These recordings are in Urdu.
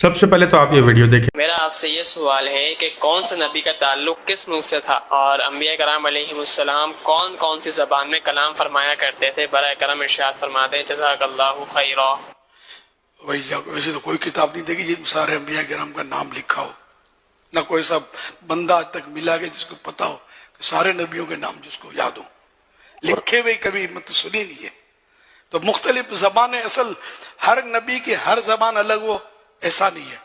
سب سے پہلے تو آپ یہ ویڈیو دیکھیں۔ میرا آپ سے یہ سوال ہے کہ کون سے نبی کا تعلق کس ملک سے تھا، اور انبیاء کرام علیہ السلام کون کون سی زبان میں کلام فرمایا کرتے تھے؟ برائے کرم ارشاد فرما دیں، جزاک اللہ خیرا۔ ویسے تو کوئی کتاب نہیں دیکھی جن سارے انبیاء کرام کا نام لکھا ہو، نہ کوئی سا بندہ آج تک ملا کہ جس کو پتا ہو کہ سارے نبیوں کے نام جس کو یاد ہو، لکھے ہوئے کبھی مت سنی نہیں ہے۔ تو مختلف زبانیں، اصل ہر نبی کی ہر زبان الگ ہو ایسا نہیں ہے۔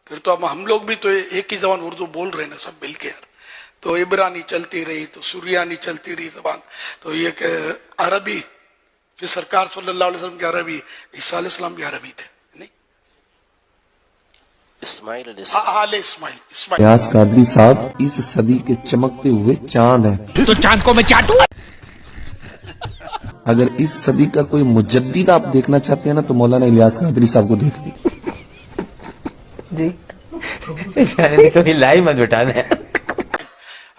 پھر تو ہم لوگ بھی تو ایک ہی زبان اردو بول رہے ہیں نا سب مل کے، تو عبرانی چلتی رہی، تو سریانی چلتی رہی زبان، تو یہ کہ عربی، پھر سرکار صلی اللہ علیہ وسلم کے عربی، عیسیٰ علیہ السلام بھی عربی تھے، نہیں؟ اسماعیل ریاض قادری صاحب اس صدی کے چمکتے ہوئے چاند ہیں، تو چاند کو میں چاٹوں؟ اگر اس صدی کا کوئی مجدد آپ دیکھنا چاہتے ہیں نا تو مولانا الیاس قادری صاحب کو دیکھ لیں۔ جی کوئی لائی مت بٹانا ہے۔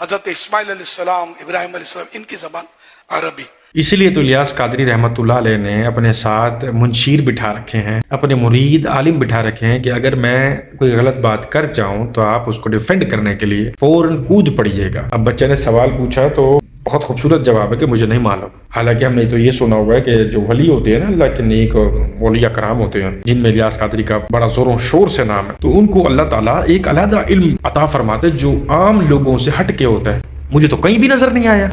حضرت اسماعیل علیہ السلام، ابراہیم علیہ السلام، ان کی زبان عربی۔ اسی لیے تو الیاس قادری رحمت اللہ علیہ نے اپنے ساتھ منشیر بٹھا رکھے ہیں، اپنے مرید عالم بٹھا رکھے ہیں کہ اگر میں کوئی غلط بات کر جاؤں تو آپ اس کو ڈیفینڈ کرنے کے لیے فوراً کود پڑیے گا۔ اب بچے نے سوال پوچھا تو بہت خوبصورت جواب ہے کہ مجھے نہیں معلوم، حالانکہ ہم نے تو یہ سنا ہوا ہے کہ جو ولی ہوتے ہیں نا اللہ کے نیک اولیاء کرام ہوتے ہیں جن میں الیاس قادری کا بڑا زور و شور سے نام ہے، تو ان کو اللہ تعالیٰ ایک علیحدہ علم عطا فرماتے جو عام لوگوں سے ہٹ کے ہوتا ہے، مجھے تو کہیں بھی نظر نہیں آیا۔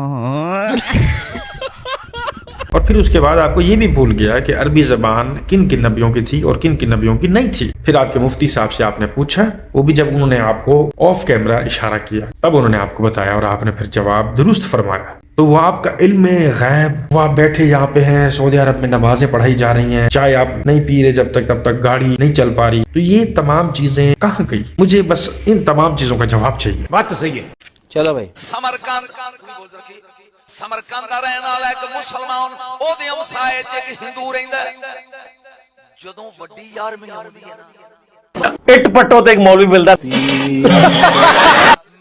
اور پھر اس کے بعد آپ کو یہ بھی بھول گیا کہ عربی زبان کن کن نبیوں کی تھی اور کن کن نبیوں کی نہیں تھی۔ پھر آپ کے مفتی صاحب سے آپ نے پوچھا، وہ بھی جب انہوں نے آپ کو آف کیمرہ اشارہ کیا تب انہوں نے آپ کو بتایا اور آپ نے پھر جواب درست فرمایا۔ تو وہ آپ کا علم غیب، وہ آپ بیٹھے یہاں پہ ہیں سعودی عرب میں، نمازیں پڑھائی جا رہی ہیں، چائے آپ نہیں پی رہے جب تک گاڑی نہیں چل پا رہی، تو یہ تمام چیزیں کہاں گئی؟ مجھے بس ان تمام چیزوں کا جواب چاہیے۔ بات تو صحیح ہے۔ چلو بھائی، سمرقند دا رہن والا ایک مسلمان، او دے ہمسائے چ ایک ہندو رہندا ہے۔ جدوں وڈی یار میں آوندی ہے نا، پٹ پٹو تے ایک مولوی ملدا،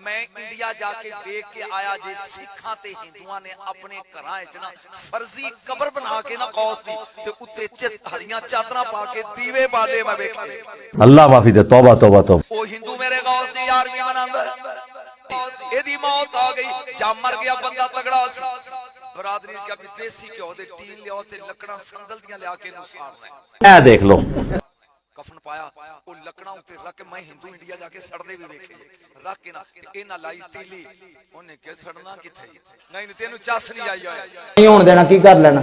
میں انڈیا جا کے دیکھ کے آیا جے سکھاں تے ہندوؤں نے اپنے گھراں وچ نا فرضی قبر بنا کے نا قوس دی تے اوتے ہریاں چادراں پا کے دیوے بالے میں ویکھے۔ اللہ معافی دے، توبہ توبہ توبہ۔ او ہندو میرے غوث دی یارویں مناندا ہے، ایدی موت آ گئی، جا مر گیا بندہ تگڑا سی، برادری کیا بھی دیسی کیوں دے ٹین لیاؤ تے لکڑاں سندل دیاں لیا کے نسارنا ہے۔ اے دیکھ لو، کفن پایا، وہ لکڑاں تے رکھ کے میں ہندو انڈیا جا کے سڑدے بھی ویکھے، رکھ کے نا انہاں لائی تیلی، اونے کہ سڑنا کتھے؟ نہیں تینوں چس نہیں آئی ہویا، نہیں ہون دینا، کی کر لینا؟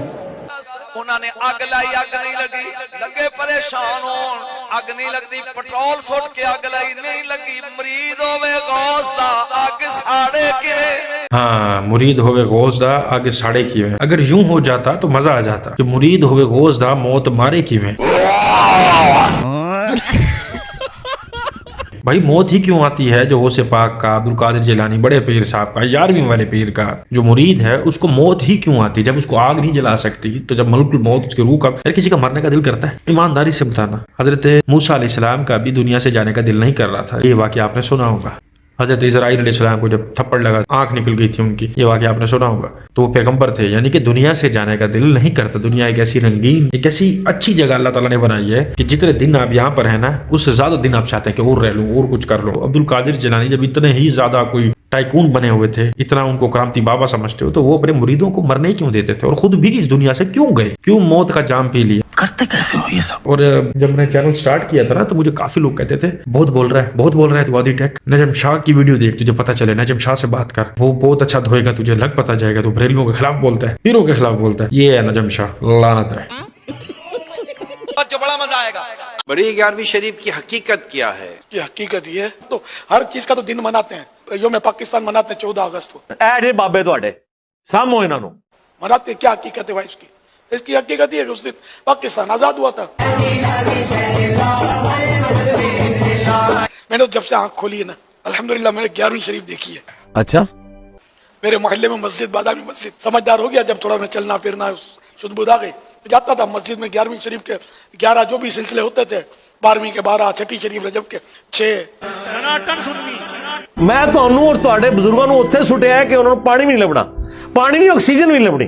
انہاں نے اگ لائی، اگ نہیں لگی، لگے پریشان ہون، اگ نہیں لگدی، پٹرول سٹ کے اگ لائی، نہیں لگی، مرید ہوے غوث دا اگ ساڑے کیویں؟ ہاں، مرید ہوئے غوث دا آگے ساڑے کیویں۔ اگر یوں ہو جاتا تو مزہ آ جاتا کہ مرید ہوئے غوث دا موت مارے کیویں۔ بھائی موت ہی کیوں آتی ہے جو غوث پاک کا، عبدالقادر جیلانی بڑے پیر صاحب کا، 11ویں والے پیر کا جو مرید ہے اس کو موت ہی کیوں آتی؟ جب اس کو آگ نہیں جلا سکتی تو جب ملک الموت اس کی روح کا، ہر کسی کا مرنے کا دل کرتا ہے؟ ایمانداری سے بتانا، حضرت موسیٰ علیہ السلام کا بھی دنیا سے جانے کا دل نہیں کر رہا تھا، یہ واقعہ آپ نے سنا ہوگا۔ حضرت اسرائیل علیہ السلام کو جب تھپڑ لگا آنکھ نکل گئی تھی ان کی، یہ واقعہ آپ نے سنا ہوگا۔ تو وہ پیغمبر تھے، یعنی کہ دنیا سے جانے کا دل نہیں کرتا۔ دنیا ایک ایسی رنگین، ایک ایسی اچھی جگہ اللہ تعالیٰ نے بنائی ہے کہ جتنے دن آپ یہاں پر ہیں نا اس سے زیادہ دن آپ چاہتے ہیں کہ اور رہ لوں اور کچھ کر لو۔ عبدالقادر جیلانی جب اتنے ہی زیادہ کوئی ٹائکون بنے ہوئے تھے، اتنا ان کو کرامتی بابا سمجھتے ہو، تو وہ اپنے مریدوں کو مرنے کیوں دیتے تھے اور خود بھی اس دنیا سے کیوں گئے؟ کیوں موت کا جام پی لیا؟ کرتے کیسے ہو یہ سب؟ اور جب میں نے چینل سٹارٹ کیا تھا نا تو مجھے کافی لوگ کہتے تھے بہت بول رہا ہے، بہت بول رہا ہے تو وادی ٹیک، نجم شاہ کی ویڈیو دیکھ تجھے پتہ چلے، نجم شاہ سے بات کر، وہ بہت اچھا دھوئے گا، تجھے لگ پتہ جائے گا، تو بریلویوں کے خلاف بولتا ہے، پیروں کے خلاف بولتا ہے، یہ ہے نجم شاہ، لعنت ہے۔ جو بڑا مزہ آئے گا۔ بڑی 11ویں شریف کی حقیقت کیا ہے؟ یہ حقیقت یہ ہے، تو ہر چیز کا تو دن مناتے ہیں، یوم پاکستان مناتے ہیں 14 اگست کو، اے جے بابے تواڈے سامو انہاں نو مناتے ہیں۔ کیا حقیقت ہے بھائی اس کی؟ اس کی حقیقت یہ ہے کہ اس دن پاکستان آزاد ہوا تھا۔ میں نے جب سے آنکھ کھولی ہے نا الحمدللہ میں نے 11ویں شریف دیکھی ہے۔ اچھا، میرے محلے میں مسجد، بادامی مسجد، سمجھدار ہو گیا جب تھوڑا میں چلنا پھرنا شد بود آ گئی، جاتا تھا مسجد میں 11ویں شریف کے 11 جو بھی سلسلے ہوتے تھے، 12ویں کے 12، چھٹی شریف رجب کے 6۔ میں تانوں اور تواڈے بزرگاں نوں اوتھے سٹیا ہے کہ انہاں نوں پانی بھی نہیں لبنا، پانی نہیں، آکسیجن بھی نہیں لبنی۔